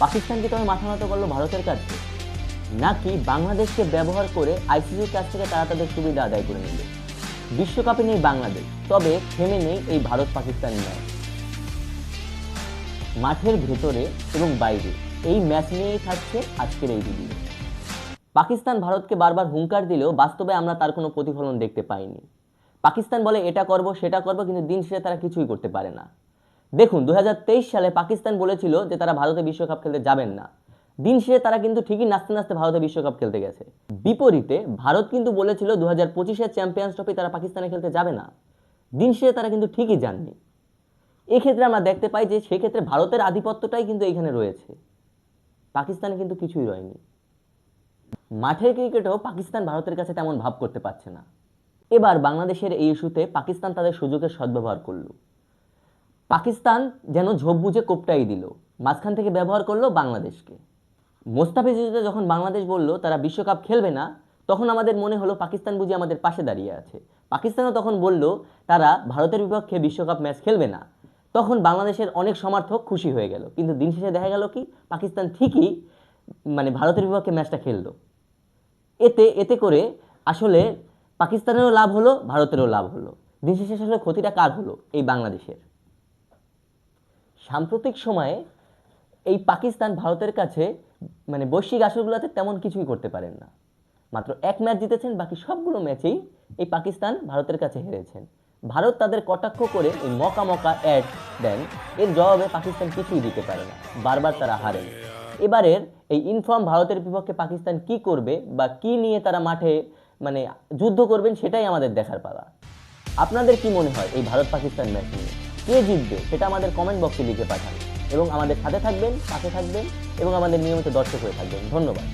পাকিস্তান কি তবে মাথা নত করলো ভারতের কাছে, নাকি বাংলাদেশকে ব্যবহার করে আইসিসির কাছ থেকে তারা তাদের সুবিধা আদায় করে নেবে? বিশ্বকাপে নেই বাংলাদেশ, তবে থেমে নেই এই ভারত পাকিস্তান ম্যাচ। মাঠের ভেতরে এবং বাইরে এই ম্যাচ নিয়েই থাকছে আজকের এই ভিডিও। পাকিস্তান ভারতকে বারবার হুঙ্কার দিলেও বাস্তবে আমরা তার কোনো প্রতিফলন দেখতে পাইনি। পাকিস্তান বলে এটা করব সেটা করব, কিন্তু দিন শেষে তারা কিছুই করতে পারে না। দেখুন 2023 সালে পাকিস্তান বলেছিল যে তারা ভারতে বিশ্বকাপ খেলতে যাবেন না, দিন শেষে তারা কিন্তু ঠিকই নাচতে নাচতে ভারতে বিশ্বকাপ খেলতে গেছে। বিপরীতে ভারত কিন্তু বলেছিল 2025-এর চ্যাম্পিয়ন্স ট্রফি তারা পাকিস্তানে খেলতে যাবে না, দিন শেষে তারা কিন্তু ঠিকই যাননি। এক্ষেত্রে আমরা দেখতে পাই যে সেক্ষেত্রে ভারতের আধিপত্যটাই কিন্তু এখানে রয়েছে, পাকিস্তানে কিন্তু কিছুই রয়নি। মাঠের ক্রিকেটেও পাকিস্তান ভারতের কাছে তেমন ভাব করতে পারছে না। এবার বাংলাদেশের এই ইস্যুতে পাকিস্তান তাদের সুযোগের সদ্ব্যবহার করলো। পাকিস্তান যেন ঝোপ বুঝে কোপটাই দিল, মাঝখান থেকে ব্যবহার করলো বাংলাদেশকে। মোস্তাফিজুরকে যখন বাংলাদেশ বলল তারা বিশ্বকাপ খেলবে না, তখন আমাদের মনে হলো পাকিস্তান বুঝি আমাদের পাশে দাঁড়িয়ে আছে। পাকিস্তানও তখন বলল তারা ভারতের বিপক্ষে বিশ্বকাপ ম্যাচ খেলবে না, তখন বাংলাদেশের অনেক সমর্থক খুশি হয়ে গেল। কিন্তু দিন শেষে দেখা গেল কি পাকিস্তান ঠিকই ভারতের বিপক্ষে ম্যাচটা খেললো। এতে করে আসলে পাকিস্তানেরও লাভ হলো, ভারতেরও লাভ হলো। দিন শেষে আসলে ক্ষতিটা কার হলো? এই বাংলাদেশের। সাম্প্রতিক সময়ে এই পাকিস্তান ভারতের কাছে বৈশ্বিক আসরগুলোতে তেমন কিছুই করতে পারেন না। মাত্র এক ম্যাচ জিতেছেন, বাকি সবগুলো ম্যাচেই এই পাকিস্তান ভারতের কাছে হেরেছেন। ভারত তাদের কটাক্ষ করে এই মকা অ্যাড দেন, এর জবাবে পাকিস্তান কিছুই দিতে পারে না, বারবার তারা হারেন। এবারের এই ইনফর্ম ভারতের বিপক্ষে পাকিস্তান কি করবে বা কি নিয়ে তারা মাঠে যুদ্ধ করবেন, সেটাই আমাদের দেখার পালা। আপনাদের কি মনে হয় এই ভারত পাকিস্তান ম্যাচ নিয়ে কে জিতবে সেটা আমাদের কমেন্ট বক্সে লিখে পাঠান এবং আমাদের সাথে থাকবেন, পাশে থাকবেন এবং আমাদের নিয়মিত দর্শক হয়ে থাকবেন। ধন্যবাদ।